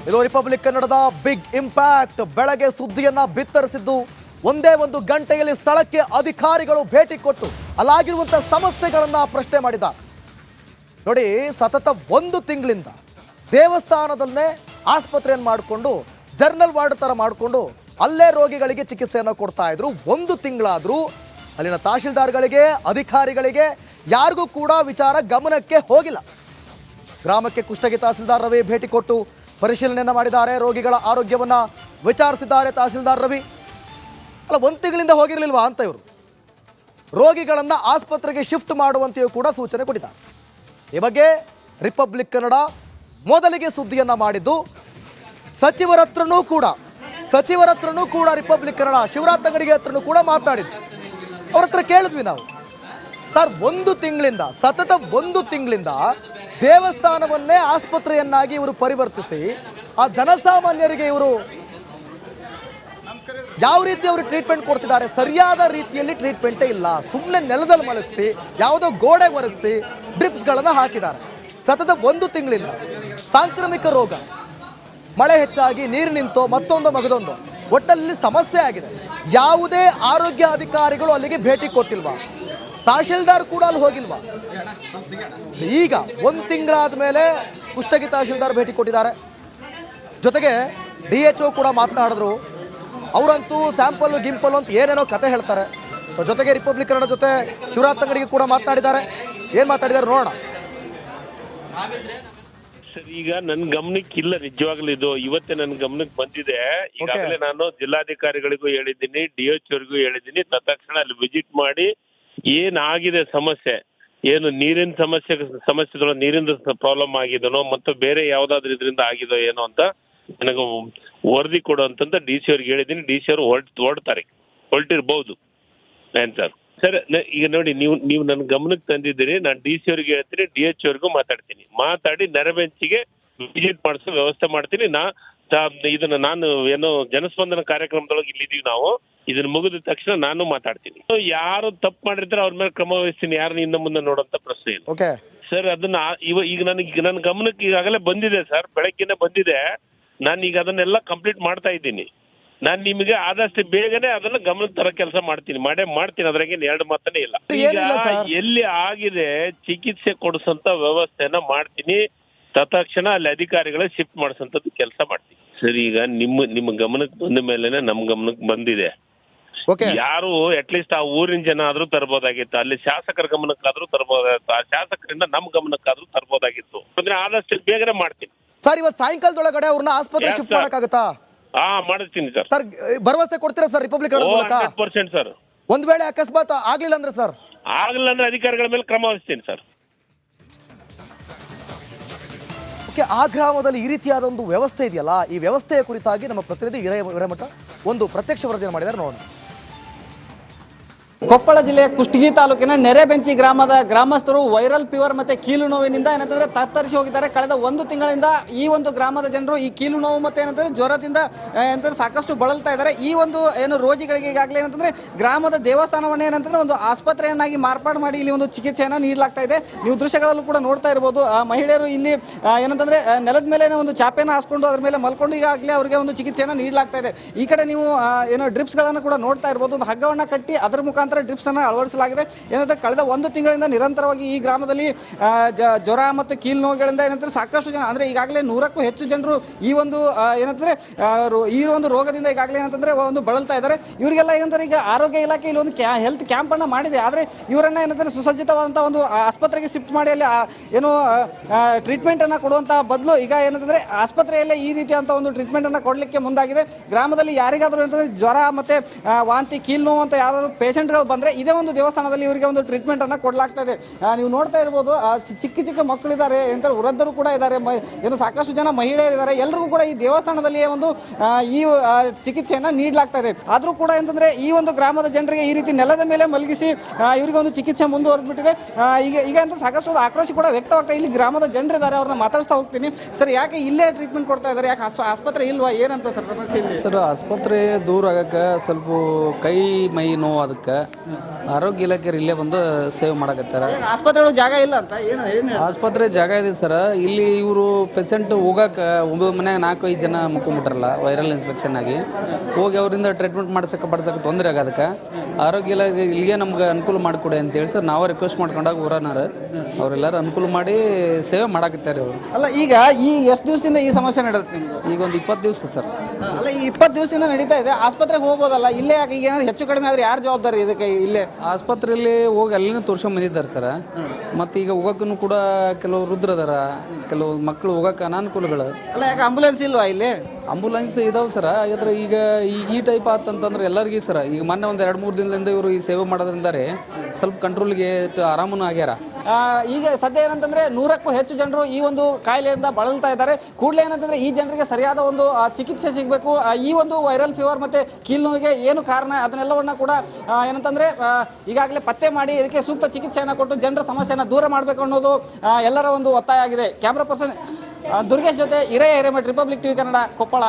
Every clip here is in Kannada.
ಇದು ರಿಪಬ್ಲಿಕ್ ಕನ್ನಡದ ಬಿಗ್ ಇಂಪ್ಯಾಕ್ಟ್. ಬೆಳಗ್ಗೆ ಸುದ್ದಿಯನ್ನ ಬಿತ್ತರಿಸಿದ್ದು ಒಂದೇ ಒಂದು ಗಂಟೆಯಲ್ಲಿ ಸ್ಥಳಕ್ಕೆ ಅಧಿಕಾರಿಗಳು ಭೇಟಿ ಕೊಟ್ಟು ಅಲ್ಲಾಗಿರುವಂತಹ ಸಮಸ್ಯೆಗಳನ್ನ ಪ್ರಶ್ನೆ ಮಾಡಿದ್ದಾರೆ. ನೋಡಿ, ಸತತ ಒಂದು ತಿಂಗಳಿಂದ ದೇವಸ್ಥಾನದಲ್ಲೇ ಆಸ್ಪತ್ರೆಯನ್ನು ಮಾಡಿಕೊಂಡು ಜರ್ನಲ್ ವಾರ್ಡ್ ತರ ಮಾಡಿಕೊಂಡು ಅಲ್ಲೇ ರೋಗಿಗಳಿಗೆ ಚಿಕಿತ್ಸೆಯನ್ನು ಕೊಡ್ತಾ ಇದ್ರು. ಒಂದು ತಿಂಗಳಾದರೂ ಅಲ್ಲಿನ ತಹಶೀಲ್ದಾರ್ಗಳಿಗೆ, ಅಧಿಕಾರಿಗಳಿಗೆ ಯಾರಿಗೂ ಕೂಡ ವಿಚಾರ ಗಮನಕ್ಕೆ ಹೋಗಿಲ್ಲ. ಗ್ರಾಮಕ್ಕೆ ಕುಷ್ಟಗಿ ತಹಸೀಲ್ದಾರ್ ರವಿ ಭೇಟಿ ಕೊಟ್ಟು ಪರಿಶೀಲನೆಯನ್ನು ಮಾಡಿದ್ದಾರೆ. ರೋಗಿಗಳ ಆರೋಗ್ಯವನ್ನು ವಿಚಾರಿಸಿದ್ದಾರೆ ತಹಸೀಲ್ದಾರ್ ರವಿ. ಅಲ್ಲ, ಒಂದು ತಿಂಗಳಿಂದ ಹೋಗಿರಲಿಲ್ವಾ ಅಂತ ಇವರು ರೋಗಿಗಳನ್ನು ಆಸ್ಪತ್ರೆಗೆ ಶಿಫ್ಟ್ ಮಾಡುವಂತೆಯೂ ಕೂಡ ಸೂಚನೆ ಕೊಟ್ಟಿದ್ದಾರೆ. ಈ ಬಗ್ಗೆ ರಿಪಬ್ಲಿಕ್ ಕನ್ನಡ ಮೊದಲಿಗೆ ಸುದ್ದಿಯನ್ನು ಮಾಡಿದ್ದು ಸಚಿವರ ಹತ್ರನೂ ಕೂಡ ರಿಪಬ್ಲಿಕ್ ಕನ್ನಡ ಶಿವರಾಜ್ ತಂಗಡಿಗೆ ಹತ್ರನೂ ಕೂಡ ಮಾತನಾಡಿದ್ದು. ಅವ್ರ ಹತ್ರ ಕೇಳಿದ್ವಿ ನಾವು, ಸರ್, ಸತತ ಒಂದು ತಿಂಗಳಿಂದ ದೇವಸ್ಥಾನವನ್ನೇ ಆಸ್ಪತ್ರೆಯನ್ನಾಗಿ ಇವರು ಪರಿವರ್ತಿಸಿ ಆ ಜನಸಾಮಾನ್ಯರಿಗೆ ಇವರು ಯಾವ ರೀತಿ ಅವರು ಟ್ರೀಟ್ಮೆಂಟ್ ಕೊಡ್ತಿದ್ದಾರೆ, ಸರಿಯಾದ ರೀತಿಯಲ್ಲಿ ಟ್ರೀಟ್ಮೆಂಟೇ ಇಲ್ಲ. ಸುಮ್ಮನೆ ನೆಲದಲ್ಲಿ ಮಲಗಿಸಿ ಯಾವುದೋ ಗೋಡೆಗೆ ಒರಗಿಸಿ ಡ್ರಿಪ್ಸ್ಗಳನ್ನು ಹಾಕಿದ್ದಾರೆ. ಸತತ ಒಂದು ತಿಂಗಳಿಂದ ಸಾಂಕ್ರಾಮಿಕ ರೋಗ, ಮಳೆ ಹೆಚ್ಚಾಗಿ ನೀರು ನಿಂತೋ ಮತ್ತೊಂದು ಮಗದೊಂದು, ಒಟ್ಟಲ್ಲಿ ಸಮಸ್ಯೆ ಆಗಿದೆ. ಯಾವುದೇ ಆರೋಗ್ಯ ಅಧಿಕಾರಿಗಳು ಅಲ್ಲಿಗೆ ಭೇಟಿ ಕೊಟ್ಟಿಲ್ವಾ? ತಹಶೀಲ್ದಾರ್ ಕೂಡ ಅಲ್ಲಿ ಹೋಗಿಲ್ವಾ? ಈಗ ಒಂದು ತಿಂಗಳಾದ ಮೇಲೆ ಕುಷ್ಟಗಿ ತಹಶೀಲ್ದಾರ್ ಭೇಟಿ ಕೊಟ್ಟಿದ್ದಾರೆ. ಜೊತೆಗೆ DHO ಕೂಡ ಮಾತನಾಡಿದ್ರು. ಅವರಂತೂ ಸ್ಯಾಂಪಲ್ಲು ಗಿಂಪಲ್ಲು ಅಂತ ಏನೇನೋ ಕತೆ ಹೇಳ್ತಾರೆ. ಸೊ ಜೊತೆಗೆ ರಿಪಬ್ಲಿಕ್ ಕನ್ನಡ ಜೊತೆ ಶಿವರಾಜ್ ತಂಗಡಿಗೆ ಕೂಡ ಮಾತನಾಡಿದ್ದಾರೆ. ಏನು ಮಾತಾಡಿದ್ದಾರೆ ನೋಡೋಣ. ಸರ್, ಈಗ ನನ್ನ ಗಮನಕ್ಕೆ ಇಲ್ಲ, ನಿಜವಾಗ್ಲೂ ಇದು ಇವತ್ತೇ ನನ್ನ ಗಮನಕ್ಕೆ ಬಂದಿದೆ. ಈಗಾಗಲೇ ನಾನು ಜಿಲ್ಲಾಧಿಕಾರಿಗಳಿಗೂ ಹೇಳಿದ್ದೀನಿ, DHOರಿಗೂ ಹೇಳಿದ್ದೀನಿ. ತತ್ಕ್ಷಣ ಅಲ್ಲಿ ವಿಸಿಟ್ ಮಾಡಿ ಏನಾಗಿದೆ ಸಮಸ್ಯೆ, ಏನು ನೀರಿನ ಸಮಸ್ಯೆಗಳು, ನೀರಿನ ಪ್ರಾಬ್ಲಮ್ ಆಗಿದನೋ ಮತ್ತು ಬೇರೆ ಯಾವ್ದಾದ್ರು ಇದರಿಂದ ಆಗಿದೋ ಏನೋ ಅಂತ ನನಗೆ ವರದಿ ಕೊಡು ಅಂತಂತ DC ಅವ್ರಿಗೆ ಹೇಳಿದ್ದೀನಿ. DC ಅವರು ಹೊರಟಿರ್ಬೋದು ಏನ್ ಸರ್. ಈಗ ನೋಡಿ, ನೀವು ನನ್ನ ಗಮನಕ್ಕೆ ತಂದಿದ್ದೀರಿ. ನಾನು DC ಅವ್ರಿಗೆ ಹೇಳ್ತೀನಿ, DHOರಿಗೂ ಮಾತಾಡಿ ನರಬೆಂಚಿಗೆ ವಿಸಿಟ್ ಮಾಡಿಸೋ ವ್ಯವಸ್ಥೆ ಮಾಡ್ತೀನಿ. ಇದನ್ನ ನಾನು ಏನೋ ಜನಸ್ಪಂದನ ಕಾರ್ಯಕ್ರಮದೊಳಗೆ ಇಲ್ಲಿದ್ದೀವಿ ನಾವು. ಇದನ್ನ ಮುಗಿದ ತಕ್ಷಣ ನಾನು ಮಾತಾಡ್ತೀನಿ. ಯಾರು ತಪ್ಪು ಮಾಡಿರ್ತಾರೆ ಅವ್ರ ಮೇಲೆ ಕ್ರಮ ವಹಿಸ್ತೀನಿ. ಯಾರನ್ನ ಇನ್ನು ಮುಂದೆ ನೋಡೋಂತ ಪ್ರಶ್ನೆ ಇಲ್ಲ ಸರ್. ಅದನ್ನ ಈಗ ನನ್ನ ಗಮನಕ್ಕೆ ಈಗಾಗಲೇ ಬಂದಿದೆ ಸರ್, ಬೆಳಗ್ಗೆನೆ ಬಂದಿದೆ. ನಾನು ಈಗ ಅದನ್ನೆಲ್ಲ ಕಂಪ್ಲೀಟ್ ಮಾಡ್ತಾ ಇದ್ದೀನಿ. ನಾನು ನಿಮಗೆ ಆದಷ್ಟು ಬೇಗನೆ ಅದನ್ನ ಗಮನಕ್ಕೆ ತರ ಕೆಲಸ ಮಾಡ್ತೀನಿ. ಅದ್ರಾಗೇನು ಎರಡು ಮಾತನೇ ಇಲ್ಲ. ಈಗ ಎಲ್ಲಿ ಆಗಿದೆ ಚಿಕಿತ್ಸೆ ಕೊಡಿಸಂತ ವ್ಯವಸ್ಥೆನ ಮಾಡ್ತೀನಿ. ತತ್ಕ್ಷಣ ಅಲ್ಲಿ ಅಧಿಕಾರಿಗಳ ಶಿಫ್ಟ್ ಮಾಡಿಸಂತದ್ದು ಕೆಲಸ ಮಾಡ್ತೀನಿ ಸರ್. ಈಗ ನಿಮ್ಮ ಗಮನಕ್ಕೆ ಬಂದ ಮೇಲೆನೆ ನಮ್ ಗಮನಕ್ಕೆ ಬಂದಿದೆ. ಯಾರು ಅಟ್ಲೀಸ್ಟ್ ಆ ಊರಿನ ಜನ ಆದ್ರೂ ತರಬಹುದಾಗಿತ್ತು, ಅಲ್ಲಿ ಶಾಸಕರ ಗಮನಕ್ಕಾದ್ರೂ ತರಬಹುದಾಗಿತ್ತು, ಆ ಶಾಸಕರಿಂದ ನಮ್ ಗಮನಕ್ಕಾದ್ರೂ ತರಬಹುದಾಗಿತ್ತು. ಅಂದ್ರೆ ಆದಷ್ಟು ಬೇಗನೆ ಮಾಡ್ತೀನಿ ಸರ್. ಇವತ್ತು ಸಾಯಂಕಾಲದೊಳಗಡೆ ಅವ್ರನ್ನ ಆಸ್ಪತ್ರೆ ಶಿಫ್ಟ್ ಮಾಡಕ್ಕಾಗತ್ತಾ? ಮಾಡ್ತೀನಿ ಸರ್. ಸರ್, ಭರವಸೆ ಕೊಡ್ತೀರಾ ಸರ್ ರಿಪಬ್ಲಿಕ್ ಕನ್ನಡ ಮೂಲಕ? 100% ಸರ್. ಒಂದ್ ವೇಳೆ ಅಕಸ್ಮಾತ್ ಆಗ್ಲಿಲ್ಲ ಅಂದ್ರೆ ಸರ್? ಆಗ್ಲಿಲ್ಲ ಅಂದ್ರೆ ಅಧಿಕಾರಿಗಳ ಮೇಲೆ ಕ್ರಮ ವಹಿಸ್ತೀನಿ ಸರ್. ಆ ಗ್ರಾಮದಲ್ಲಿ ಈ ರೀತಿಯಾದ ಒಂದು ವ್ಯವಸ್ಥೆ ಇದೆಯಲ್ಲ, ಈ ವ್ಯವಸ್ಥೆಯ ಕುರಿತಾಗಿ ನಮ್ಮ ಪ್ರತಿನಿಧಿ ಹಿರೇಮಠ ಒಂದು ಪ್ರತ್ಯಕ್ಷ ವರದಿಯನ್ನು ಮಾಡಿದ್ದಾರೆ, ನೋಡೋಣ. ಕೊಪ್ಪಳ ಜಿಲ್ಲೆಯ ಕುಷ್ಟಗಿ ತಾಲೂಕಿನ ನೆರೆಬೆಂಚಿ ಗ್ರಾಮದ ಗ್ರಾಮಸ್ಥರು ವೈರಲ್ ಫೀವರ್ ಮತ್ತೆ ಕೀಲು ನೋವಿನಿಂದ ಏನಂತಂದ್ರೆ ತತ್ತರಿಸಿ ಹೋಗಿದ್ದಾರೆ. ಕಳೆದ ಒಂದು ತಿಂಗಳಿಂದ ಈ ಒಂದು ಗ್ರಾಮದ ಜನರು ಈ ಕೀಲು ನೋವು ಮತ್ತೆ ಏನಂತಂದ್ರೆ ಜ್ವರದಿಂದ ಏನಂತಂದ್ರೆ ಸಾಕಷ್ಟು ಬಳಲ್ತಾ ಇದ್ದಾರೆ. ಈ ಒಂದು ಏನು ರೋಗಿಗಳಿಗೆ ಈಗಾಗಲೇ ಏನಂತಂದ್ರೆ ಗ್ರಾಮದ ದೇವಸ್ಥಾನವನ್ನ ಏನಂತಂದ್ರೆ ಒಂದು ಆಸ್ಪತ್ರೆಯನ್ನಾಗಿ ಮಾರ್ಪಾಡು ಮಾಡಿ ಇಲ್ಲಿ ಒಂದು ಚಿಕಿತ್ಸೆಯನ್ನು ನೀಡಲಾಗ್ತಾ ಇದೆ. ನೀವು ದೃಶ್ಯಗಳಲ್ಲೂ ಕೂಡ ನೋಡ್ತಾ ಇರಬಹುದು. ಮಹಿಳೆಯರು ಇಲ್ಲಿ ಏನಂತಂದ್ರೆ ನೆಲದ ಮೇಲೆ ಒಂದು ಚಾಪೆಯನ್ನು ಹಾಸ್ಕೊಂಡು ಅದ್ರ ಮೇಲೆ ಮಲ್ಕೊಂಡು ಈಗಾಗಲೇ ಅವರಿಗೆ ಒಂದು ಚಿಕಿತ್ಸೆಯನ್ನು ನೀಡಲಾಗ್ತಾ ಇದೆ. ಈ ಕಡೆ ನೀವು ಏನೋ ಡ್ರಿಪ್ಸ್ ಗಳನ್ನು ಕೂಡ ನೋಡ್ತಾ ಇರಬಹುದು. ಒಂದು ಹಗ್ಗವನ್ನ ಕಟ್ಟಿ ಅದರ ಮುಖಾಂತರ ಡ್ರಿಪ್ಸ್ ಅನ್ನು ಅಳವಡಿಸಲಾಗಿದೆ. ಏನಂದ್ರೆ ಕಳೆದ ಒಂದು ತಿಂಗಳಿಂದ ನಿರಂತರವಾಗಿ ಈ ಗ್ರಾಮದಲ್ಲಿ ಜ್ವರ ಮತ್ತು ಕೀಲು ನೋವುಗಳಿಂದ ಏನಂದ್ರೆ ಸಾಕಷ್ಟು ಜನ, ಅಂದ್ರೆ ಈಗಾಗಲೇ 100ಕ್ಕೂ ಹೆಚ್ಚು ಜನರು ಈ ಒಂದು ಏನಂದ್ರೆ ಈ ಒಂದು ರೋಗದಿಂದ ಈಗಾಗಲೇ ಏನಂತಂದ್ರೆ ಒಂದು ಬಳಲ್ತಾ ಇದ್ದಾರೆ. ಇವರಿಗೆಲ್ಲ ಏನಂದ್ರೆ ಈಗ ಆರೋಗ್ಯ ಇಲಾಖೆ ಇಲ್ಲಿ ಒಂದು ಹೆಲ್ತ್ ಕ್ಯಾಂಪ್ ಅನ್ನ ಮಾಡಿದೆ. ಆದ್ರೆ ಇವರನ್ನ ಏನಂದ್ರೆ ಸುಸಜ್ಜಿತವಾದಂತಹ ಒಂದು ಆಸ್ಪತ್ರೆಗೆ ಶಿಫ್ಟ್ ಮಾಡಿ ಅಲ್ಲಿ ಏನು ಟ್ರೀಟ್ಮೆಂಟ್ ಅನ್ನ ಕೊಡುವಂತ ಬದಲು ಈಗ ಏನಂತಂದ್ರೆ ಆಸ್ಪತ್ರೆಯಲ್ಲೇ ಈ ರೀತಿಯಂತ ಒಂದು ಟ್ರೀಟ್ಮೆಂಟ್ ಅನ್ನ ಕೊಡ್ಲಿಕ್ಕೆ ಮುಂದಾಗಿದೆ. ಗ್ರಾಮದಲ್ಲಿ ಯಾರಿಗಾದ್ರೂ ಏನಂತಂದ್ರೆ ಜ್ವರ ಮತ್ತೆ ವಾಂತಿ ಕೀಲು ನೋವು ಅಂತ ಯಾರಾದ್ರೂ ಪೇಷಂಟ್ಗಳು ಬಂದ್ರೆ ಇದೇ ಒಂದು ದೇವಸ್ಥಾನದಲ್ಲಿ ಇವರಿಗೆ ಒಂದು ಟ್ರೀಟ್ಮೆಂಟ್ ಅನ್ನ ಕೊಡಲಾಗ್ತಾ ಇದೆ. ನೀವು ನೋಡ್ತಾ ಇರಬಹುದು, ಚಿಕ್ಕ ಮಕ್ಕಳಿದ್ದಾರೆ, ಎಂತ ವೃದ್ಧರು ಕೂಡ ಇದ್ದಾರೆ, ಏನು ಸಾಕಷ್ಟು ಜನ ಮಹಿಳೆಯರಿದ್ದಾರೆ. ಎಲ್ಲರಿಗೂ ಕೂಡ ಈ ದೇವಸ್ಥಾನದಲ್ಲಿ ಒಂದು ಈ ಚಿಕಿತ್ಸೆಯನ್ನ ನೀಡಲಾಗ್ತಾ ಇದೆ. ಆದ್ರೂ ಕೂಡ ಅಂತಂದ್ರೆ ಈ ಒಂದು ಗ್ರಾಮದ ಜನರಿಗೆ ಈ ರೀತಿ ನೆಲದ ಮೇಲೆ ಮಲಗಿಸಿ ಇವರಿಗೆ ಒಂದು ಚಿಕಿತ್ಸೆ ಮುಂದುವರೆದ್ಬಿಟ್ಟಿದೆ. ಈಗ ಅಂತ ಸಾಕಷ್ಟು ಒಂದು ಆಕ್ರೋಶ ಕೂಡ ವ್ಯಕ್ತವಾಗ್ತಾ. ಇಲ್ಲಿ ಗ್ರಾಮದ ಜನರಿದ್ದಾರೆ, ಅವ್ರನ್ನ ಮಾತಾಡ್ತಾ ಹೋಗ್ತೀನಿ. ಸರ್, ಯಾಕೆ ಇಲ್ಲೇ ಟ್ರೀಟ್ಮೆಂಟ್ ಕೊಡ್ತಾ ಇದ್ದಾರೆ? ಯಾಕೆ ಆಸ್ಪತ್ರೆ ಇಲ್ವಾ? ಏನಂತ ಸರ್? ಸರ್, ಆಸ್ಪತ್ರೆ ದೂರ ಆಗಕ್ಕೆ ಸ್ವಲ್ಪ ಕೈ ಮೈ ನೋವು, ಅದಕ್ಕೆ ಆರೋಗ್ಯ ಇಲಾಖೆಯರು ಇಲ್ಲೇ ಬಂದು ಸೇವೆ ಮಾಡಕತ್ತಾರ. ಆಸ್ಪತ್ರೆ ಒಳಗೆ ಜಾಗ ಇಲ್ಲ ಅಂತ ಏನು ಆಸ್ಪತ್ರೆ ಜಾಗ ಇದೆ ಸರ್. ಇಲ್ಲಿ ಇವರು ಪೇಷಂಟ್ ಹೋಗಕ್ಕೆ ಒಬ್ಬ ಮನ್ಯಾಗ 4-5 ಜನ ಮುಕ್ಕೊಂಬಿಟ್ರಲ್ಲ ವೈರಲ್ ಇನ್ಫೆಕ್ಷನ್ ಆಗಿ ಹೋಗಿ ಅವರಿಂದ ಟ್ರೀಟ್ಮೆಂಟ್ ಮಾಡ್ಸಕ್ಕೆ ತೊಂದರೆ ಆಗೋದಕ್ಕೆ ಆರೋಗ್ಯ ಇಲಾಖೆ ಇಲ್ಲಿಗೆ ನಮ್ಗೆ ಅನುಕೂಲ ಮಾಡಿಕೊಡಿ ಅಂತೇಳಿ ಸರ್ ನಾವು ರಿಕ್ವೆಸ್ಟ್ ಮಾಡ್ಕೊಂಡಾಗ ಊರನಾರ ಅವರೆಲ್ಲರೂ ಅನುಕೂಲ ಮಾಡಿ ಸೇವೆ ಮಾಡಕತ್ತಾರೆ ಅವರು. ಅಲ್ಲ ಈಗ ಎಷ್ಟು ದಿವಸದಿಂದ ಈ ಸಮಸ್ಯೆ ನಡೆಯುತ್ತೆ ನಿಮ್ದು? ಈಗ ಒಂದು 20 ದಿವಸ ಸರ್. ಅಲ್ಲ ಈ 20 ದಿವಸದಿಂದ ನಡೀತಾ ಇದೆ, ಆಸ್ಪತ್ರೆಗೆ ಹೋಗ್ಬೋದಲ್ಲ? ಇಲ್ಲೇ ಯಾಕೆ ಈಗ ಏನಾದ್ರು ಹೆಚ್ಚು ಕಡಿಮೆ ಆದ್ರೆ ಯಾರು ಜವಾಬ್ದಾರಿ ಇದಕ್ಕೆ? ಇಲ್ಲೇ ಆಸ್ಪತ್ರೆಯಲ್ಲಿ ಹೋಗಿ ಅಲ್ಲಿನ ತೋರ್ಸ್ಕೊಂಡ್ ಬಂದಿದ್ದಾರೆ ಸರ್. ಮತ್ತು ಈಗ ಹೋಗಕ್ಕೂ ಕೂಡ ಕೆಲವು ವೃದ್ಧರದಾರ, ಕೆಲವು ಮಕ್ಕಳು ಹೋಗಕ್ಕೆ ಅನಾನುಕೂಲಗಳು. ಅಲ್ಲ ಯಾಕೆ ಆಂಬುಲೆನ್ಸ್ ಇಲ್ವಾ ಇಲ್ಲಿ? ಆಂಬುಲೆನ್ಸ್ ಇದಾವೆ ಸರ್. ಯಾಕಂದ್ರೆ ಈಗ ಈ ಟೈಪ್ ಆತಂತಂದ್ರೆ ಎಲ್ಲರಿಗೂ ಸರ್ ಈಗ ಮೊನ್ನೆ ಒಂದು 2-3 ದಿನದಿಂದ ಇವರು ಈ ಸೇವೆ ಮಾಡೋದ್ರಿಂದ ಸ್ವಲ್ಪ ಕಂಟ್ರೋಲ್ಗೆ ಆರಾಮೂ ಆಗ್ಯಾರ. ಈಗ ಸದ್ಯ ಏನಂತಂದ್ರೆ 100ಕ್ಕೂ ಹೆಚ್ಚು ಜನರು ಈ ಒಂದು ಕಾಯಿಲೆಯಿಂದ ಬಳಲ್ತಾ ಇದ್ದಾರೆ. ಕೂಡಲೇ ಏನಂತಂದ್ರೆ ಈ ಜನರಿಗೆ ಸರಿಯಾದ ಒಂದು ಚಿಕಿತ್ಸೆ ಸಿಗಬೇಕು. ಈ ಒಂದು ವೈರಲ್ ಫೀವರ್ ಮತ್ತೆ ಕೀಲ್ನೋವಿಗೆ ಏನು ಕಾರಣ ಅದನ್ನೆಲ್ಲವನ್ನ ಕೂಡ ಏನಂತಂದ್ರೆ ಈಗಾಗಲೇ ಪತ್ತೆ ಮಾಡಿ ಇದಕ್ಕೆ ಸೂಕ್ತ ಚಿಕಿತ್ಸೆಯನ್ನು ಕೊಟ್ಟು ಜನರ ಸಮಸ್ಯೆಯನ್ನು ದೂರ ಮಾಡಬೇಕು ಅನ್ನೋದು ಎಲ್ಲರ ಒಂದು ಒತ್ತಾಯ ಆಗಿದೆ. ಕ್ಯಾಮ್ರಾ ಪರ್ಸನ್ ದುರ್ಗೇಶ್ ಜೊತೆ ಹಿರೇಮಠ್, ರಿಪಬ್ಲಿಕ್ ಟಿವಿ ಕನ್ನಡ, ಕೊಪ್ಪಳ.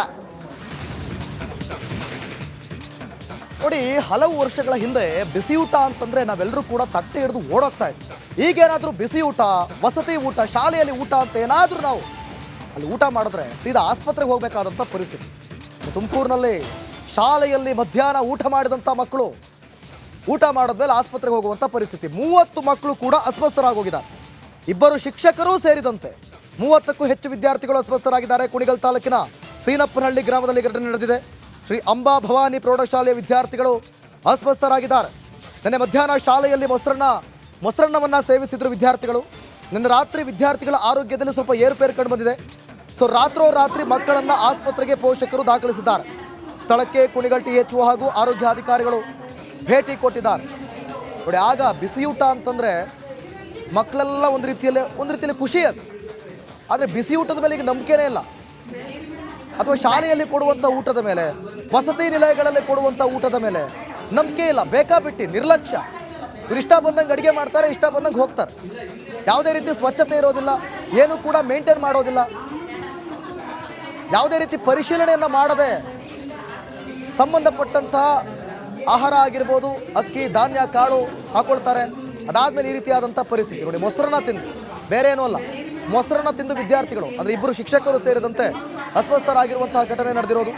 ನೋಡಿ, ಹಲವು ವರ್ಷಗಳ ಹಿಂದೆ ಬಿಸಿಯೂಟ ಅಂತಂದ್ರೆ ನಾವೆಲ್ಲರೂ ಕೂಡ ತಟ್ಟೆ ಹಿಡಿದು ಓಡೋಗ್ತಾ ಇದ್ವಿ. ಈಗೇನಾದ್ರೂ ಬಿಸಿ ಊಟ, ವಸತಿ ಊಟ, ಶಾಲೆಯಲ್ಲಿ ಊಟ ಅಂತ ಏನಾದ್ರೂ ನಾವು ಅಲ್ಲಿ ಊಟ ಮಾಡಿದ್ರೆ ಸೀದಾ ಆಸ್ಪತ್ರೆಗೆ ಹೋಗ್ಬೇಕಾದಂಥ ಪರಿಸ್ಥಿತಿ. ತುಮಕೂರಿನಲ್ಲಿ ಶಾಲೆಯಲ್ಲಿ ಮಧ್ಯಾಹ್ನ ಊಟ ಮಾಡಿದಂಥ ಮಕ್ಕಳು ಊಟ ಮಾಡಿದ್ಮೇಲೆ ಆಸ್ಪತ್ರೆಗೆ ಹೋಗುವಂಥ ಪರಿಸ್ಥಿತಿ. 30 ಮಕ್ಕಳು ಕೂಡ ಅಸ್ವಸ್ಥರಾಗೋಗಿದ್ದಾರೆ. 2 ಶಿಕ್ಷಕರೂ ಸೇರಿದಂತೆ 30ಕ್ಕೂ ಹೆಚ್ಚು ವಿದ್ಯಾರ್ಥಿಗಳು ಅಸ್ವಸ್ಥರಾಗಿದ್ದಾರೆ. ಕುಣಿಗಲ್ ತಾಲೂಕಿನ ಸೀನಪ್ಪನಹಳ್ಳಿ ಗ್ರಾಮದಲ್ಲಿ ಘಟನೆ ನಡೆದಿದೆ. ಶ್ರೀ ಅಂಬಾ ಭವಾನಿ ಪ್ರೌಢಶಾಲೆಯ ವಿದ್ಯಾರ್ಥಿಗಳು ಅಸ್ವಸ್ಥರಾಗಿದ್ದಾರೆ. ನಿನ್ನೆ ಮಧ್ಯಾಹ್ನ ಶಾಲೆಯಲ್ಲಿ ಮೊಸರನ್ನವನ್ನು ಸೇವಿಸಿದ್ರು ವಿದ್ಯಾರ್ಥಿಗಳು. ನಿನ್ನೆ ರಾತ್ರಿ ವಿದ್ಯಾರ್ಥಿಗಳ ಆರೋಗ್ಯದಲ್ಲಿ ಸ್ವಲ್ಪ ಏರುಪೇರು ಕಂಡು ಬಂದಿದೆ. ಸೊ ರಾತ್ರೋರಾತ್ರಿ ಮಕ್ಕಳನ್ನು ಆಸ್ಪತ್ರೆಗೆ ಪೋಷಕರು ದಾಖಲಿಸಿದ್ದಾರೆ. ಸ್ಥಳಕ್ಕೆ ಕುಣಿಗಲ್ THO ಹಾಗೂ ಆರೋಗ್ಯಾಧಿಕಾರಿಗಳು ಭೇಟಿ ಕೊಟ್ಟಿದ್ದಾರೆ. ನೋಡಿ, ಆಗ ಬಿಸಿಯೂಟ ಅಂತಂದರೆ ಮಕ್ಕಳೆಲ್ಲ ಒಂದು ರೀತಿಯಲ್ಲಿ ಖುಷಿ ಅದು. ಆದರೆ ಬಿಸಿ ಊಟದ ಮೇಲೆ ಈಗ ನಂಬಿಕೆನೇ ಇಲ್ಲ. ಅಥವಾ ಶಾಲೆಯಲ್ಲಿ ಕೊಡುವಂಥ ಊಟದ ಮೇಲೆ, ವಸತಿ ನಿಲಯಗಳಲ್ಲಿ ಕೊಡುವಂಥ ಊಟದ ಮೇಲೆ ನಂಬಿಕೆ ಇಲ್ಲ. ಬೇಕಾಬಿಟ್ಟು ನಿರ್ಲಕ್ಷ್ಯ. ಇವ್ರು ಇಷ್ಟ ಬಂದಂಗೆ ಅಡುಗೆ ಮಾಡ್ತಾರೆ, ಇಷ್ಟ ಬಂದಂಗೆ ಹೋಗ್ತಾರೆ. ಯಾವುದೇ ರೀತಿ ಸ್ವಚ್ಛತೆ ಇರೋದಿಲ್ಲ, ಏನೂ ಕೂಡ ಮೇಂಟೈನ್ ಮಾಡೋದಿಲ್ಲ. ಯಾವುದೇ ರೀತಿ ಪರಿಶೀಲನೆಯನ್ನು ಮಾಡದೆ ಸಂಬಂಧಪಟ್ಟಂಥ ಆಹಾರ ಆಗಿರ್ಬೋದು, ಅಕ್ಕಿ, ಧಾನ್ಯ, ಕಾಳು ಹಾಕೊಳ್ತಾರೆ. ಅದಾದಮೇಲೆ ಈ ರೀತಿಯಾದಂಥ ಪರಿಸ್ಥಿತಿ. ನೋಡಿ, ಮೊಸರನ್ನ ತಿಂದು, ಬೇರೆ ಏನೂ ಅಲ್ಲ, ಮೊಸರನ್ನ ತಿಂದು ವಿದ್ಯಾರ್ಥಿಗಳು ಅಂದರೆ 2 ಶಿಕ್ಷಕರು ಸೇರಿದಂತೆ ಅಸ್ವಸ್ಥರಾಗಿರುವಂತಹ ಘಟನೆ ನಡೆದಿರೋದು.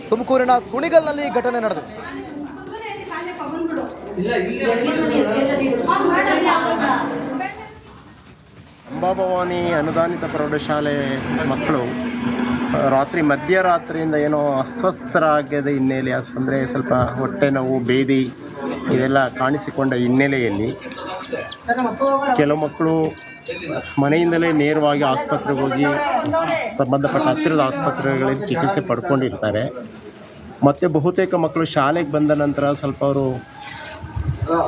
ತುಮಕೂರಿನ ಕುಣಿಗಲ್ನಲ್ಲಿ ಈ ಘಟನೆ ನಡೆದಿದೆ. ಅಂಬಾಭವಾನಿ ಅನುದಾನಿತ ಪ್ರೌಢಶಾಲೆ ಮಕ್ಕಳು ಮಧ್ಯರಾತ್ರಿಯಿಂದ ಏನೋ ಅಸ್ವಸ್ಥರಾಗದ ಹಿನ್ನೆಲೆ, ಅಂದರೆ ಸ್ವಲ್ಪ ಹೊಟ್ಟೆ ನೋವು, ಬೇದಿ ಇವೆಲ್ಲ ಕಾಣಿಸಿಕೊಂಡ ಹಿನ್ನೆಲೆಯಲ್ಲಿ ಕೆಲವು ಮಕ್ಕಳು ಮನೆಯಿಂದಲೇ ನೇರವಾಗಿ ಆಸ್ಪತ್ರೆಗೆ ಹೋಗಿ ಸಂಬಂಧಪಟ್ಟ ಹತ್ತಿರದ ಆಸ್ಪತ್ರೆಗಳಲ್ಲಿ ಚಿಕಿತ್ಸೆ ಪಡ್ಕೊಂಡಿರ್ತಾರೆ. ಮತ್ತು ಬಹುತೇಕ ಮಕ್ಕಳು ಶಾಲೆಗೆ ಬಂದ ನಂತರ ಸ್ವಲ್ಪ ಅವರು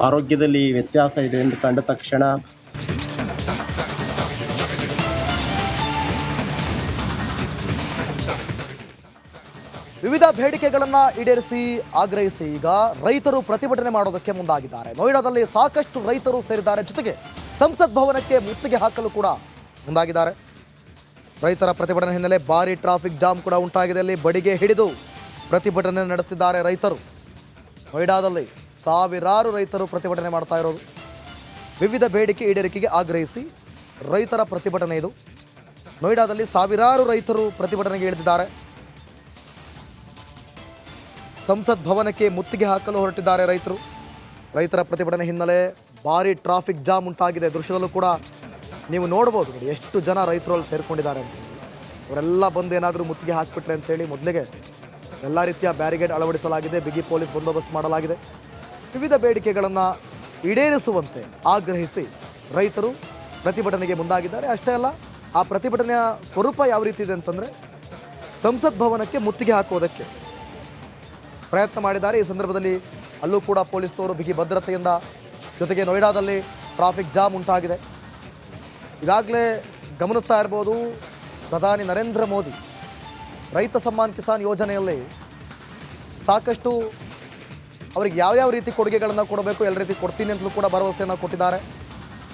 ಆರೋಗ್ಯದಲ್ಲಿ ವ್ಯತ್ಯಾಸ ಇದೆ ಎಂದು ಕಂಡ ತಕ್ಷಣ ವಿವಿಧ ಬೇಡಿಕೆಗಳನ್ನು ಈಡೇರಿಸಿ ಆಗ್ರಹಿಸಿ ಈಗ ರೈತರು ಪ್ರತಿಭಟನೆ ಮಾಡೋದಕ್ಕೆ ಮುಂದಾಗಿದ್ದಾರೆ. ನೋಯ್ಡಾದಲ್ಲಿ ಸಾಕಷ್ಟು ರೈತರು ಸೇರಿದ್ದಾರೆ. ಜೊತೆಗೆ ಸಂಸತ್ ಭವನಕ್ಕೆ ಮುತ್ತಿಗೆ ಹಾಕಲು ಕೂಡ ಮುಂದಾಗಿದ್ದಾರೆ. ರೈತರ ಪ್ರತಿಭಟನೆ ಹಿನ್ನೆಲೆ ಭಾರಿ ಟ್ರಾಫಿಕ್ ಜಾಮ್ ಕೂಡ ಉಂಟಾಗಿದೆ. ಅಲ್ಲಿ ಬಡಿಗೆ ಹಿಡಿದು ಪ್ರತಿಭಟನೆ ನಡೆಸುತ್ತಿದ್ದಾರೆ ರೈತರು. ನೋಯ್ಡಾದಲ್ಲಿ ಸಾವಿರಾರು ರೈತರು ಪ್ರತಿಭಟನೆ ಮಾಡ್ತಾ ಇರೋದು ವಿವಿಧ ಬೇಡಿಕೆ ಈಡೇರಿಕೆಗೆ ಆಗ್ರಹಿಸಿ ರೈತರ ಪ್ರತಿಭಟನೆ ಇದು. ನೋಯ್ಡಾದಲ್ಲಿ ಸಾವಿರಾರು ರೈತರು ಪ್ರತಿಭಟನೆಗೆ ಇಳಿದಿದ್ದಾರೆ. ಸಂಸತ್ ಭವನಕ್ಕೆ ಮುತ್ತಿಗೆ ಹಾಕಲು ಹೊರಟಿದ್ದಾರೆ ರೈತರು. ರೈತರ ಪ್ರತಿಭಟನೆ ಹಿನ್ನೆಲೆ ಭಾರಿ ಟ್ರಾಫಿಕ್ ಜಾಮ್ ಉಂಟಾಗಿದೆ. ದೃಶ್ಯದಲ್ಲೂ ಕೂಡ ನೀವು ನೋಡ್ಬೋದು. ನೋಡಿ, ಎಷ್ಟು ಜನ ರೈತರು ಅಲ್ಲಿ ಸೇರಿಕೊಂಡಿದ್ದಾರೆ ಅಂತ. ಅವರೆಲ್ಲ ಬಂದು ಏನಾದರೂ ಮುತ್ತಿಗೆ ಹಾಕಿಬಿಟ್ರೆ ಅಂತೇಳಿ ಮೊದಲಿಗೆ ಎಲ್ಲ ರೀತಿಯ ಬ್ಯಾರಿಗೇಡ್ ಅಳವಡಿಸಲಾಗಿದೆ, ಬಿಗಿ ಪೊಲೀಸ್ ಬಂದೋಬಸ್ತ್ ಮಾಡಲಾಗಿದೆ. ವಿವಿಧ ಬೇಡಿಕೆಗಳನ್ನು ಈಡೇರಿಸುವಂತೆ ಆಗ್ರಹಿಸಿ ರೈತರು ಪ್ರತಿಭಟನೆಗೆ ಮುಂದಾಗಿದ್ದಾರೆ. ಅಷ್ಟೇ ಅಲ್ಲ, ಆ ಪ್ರತಿಭಟನೆಯ ಸ್ವರೂಪ ಯಾವ ರೀತಿ ಇದೆ ಅಂತಂದರೆ ಸಂಸತ್ ಭವನಕ್ಕೆ ಮುತ್ತಿಗೆ ಹಾಕುವುದಕ್ಕೆ ಪ್ರಯತ್ನ ಮಾಡಿದ್ದಾರೆ. ಈ ಸಂದರ್ಭದಲ್ಲಿ ಅಲ್ಲೂ ಕೂಡ ಪೊಲೀಸ್ನವರು ಬಿಗಿ ಭದ್ರತೆಯಿಂದ, ಜೊತೆಗೆ ನೋಯ್ಡಾದಲ್ಲಿ ಟ್ರಾಫಿಕ್ ಜಾಮ್ ಉಂಟಾಗಿದೆ. ಈಗಾಗಲೇ ಗಮನಿಸ್ತಾ ಇರ್ಬೋದು, ಪ್ರಧಾನಿ ನರೇಂದ್ರ ಮೋದಿ ರೈತ ಸಮ್ಮಾನ್ ಕಿಸಾನ್ ಯೋಜನೆಯಲ್ಲಿ ಸಾಕಷ್ಟು ಅವರಿಗೆ ಯಾವ್ಯಾವ ರೀತಿ ಕೊಡುಗೆಗಳನ್ನು ಕೊಡಬೇಕು, ಎಲ್ಲ ರೀತಿ ಕೊಡ್ತೀನಿ ಅಂತಲೂ ಕೂಡ ಭರವಸೆಯನ್ನು ಕೊಟ್ಟಿದ್ದಾರೆ.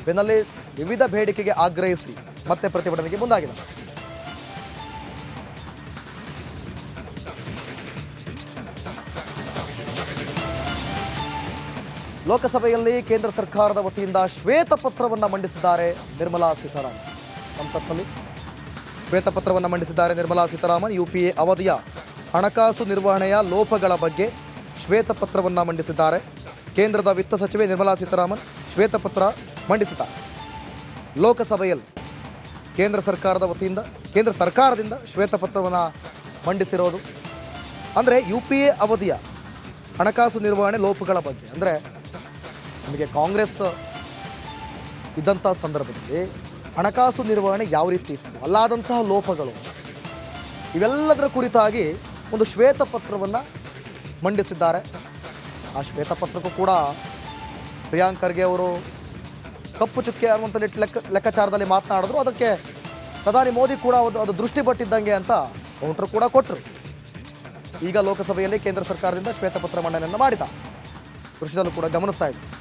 ಬೆನ್ನಲ್ಲೇ ವಿವಿಧ ಬೇಡಿಕೆಗೆ ಆಗ್ರಹಿಸಿ ಮತ್ತೆ ಪ್ರತಿಭಟನೆಗೆ ಮುಂದಾಗಿದೆ. ಲೋಕಸಭೆಯಲ್ಲಿ ಕೇಂದ್ರ ಸರ್ಕಾರದ ವತಿಯಿಂದ ಶ್ವೇತಪತ್ರವನ್ನು ಮಂಡಿಸಿದ್ದಾರೆ ನಿರ್ಮಲಾ ಸೀತಾರಾಮನ್. ಸಂಸತ್ನಲ್ಲಿ ಶ್ವೇತಪತ್ರವನ್ನು ಮಂಡಿಸಿದ್ದಾರೆ ನಿರ್ಮಲಾ ಸೀತಾರಾಮನ್. UPA ಅವಧಿಯ ಹಣಕಾಸು ನಿರ್ವಹಣೆಯ ಲೋಪಗಳ ಬಗ್ಗೆ ಶ್ವೇತಪತ್ರವನ್ನು ಮಂಡಿಸಿದ್ದಾರೆ. ಕೇಂದ್ರದ ವಿತ್ತ ಸಚಿವೆ ನಿರ್ಮಲಾ ಸೀತಾರಾಮನ್ ಶ್ವೇತಪತ್ರ ಮಂಡಿಸಿದ್ದಾರೆ. ಲೋಕಸಭೆಯಲ್ಲಿ ಕೇಂದ್ರ ಸರ್ಕಾರದಿಂದ ಶ್ವೇತಪತ್ರವನ್ನು ಮಂಡಿಸಿರೋದು ಅಂದರೆ UPA ಅವಧಿಯ ಹಣಕಾಸು ನಿರ್ವಹಣೆ ಲೋಪಗಳ ಬಗ್ಗೆ. ಅಂದರೆ ನಮಗೆ ಕಾಂಗ್ರೆಸ್ ಇದ್ದಂಥ ಸಂದರ್ಭದಲ್ಲಿ ಹಣಕಾಸು ನಿರ್ವಹಣೆ ಯಾವ ರೀತಿ ಇತ್ತು, ಅಲ್ಲಾದಂತಹ ಲೋಪಗಳು, ಇವೆಲ್ಲದರ ಕುರಿತಾಗಿ ಒಂದು ಶ್ವೇತಪತ್ರವನ್ನು ಮಂಡಿಸಿದ್ದಾರೆ. ಆ ಶ್ವೇತಪತ್ರಕ್ಕೂ ಕೂಡ ಪ್ರಿಯಾಂಕ್ ಖರ್ಗೆ ಅವರು ಕಪ್ಪು ಚುಕ್ಕೆ ಅನ್ನುವಂಥ ಲೆಕ್ಕಾಚಾರದಲ್ಲಿ ಮಾತನಾಡಿದ್ರು. ಅದಕ್ಕೆ ಪ್ರಧಾನಿ ಮೋದಿ ಕೂಡ ಅದು ದೃಷ್ಟಿ ಪಟ್ಟಿದ್ದಂಗೆ ಅಂತ ಕೌಂಟರ್ ಕೂಡ ಕೊಟ್ಟರು. ಈಗ ಲೋಕಸಭೆಯಲ್ಲಿ ಕೇಂದ್ರ ಸರ್ಕಾರದಿಂದ ಶ್ವೇತಪತ್ರ ಮಂಡನೆಯನ್ನು ಮಾಡಿದ ದೃಶ್ಯದಲ್ಲೂ ಕೂಡ ಗಮನಿಸ್ತಾ ಇದ್ದೀವಿ.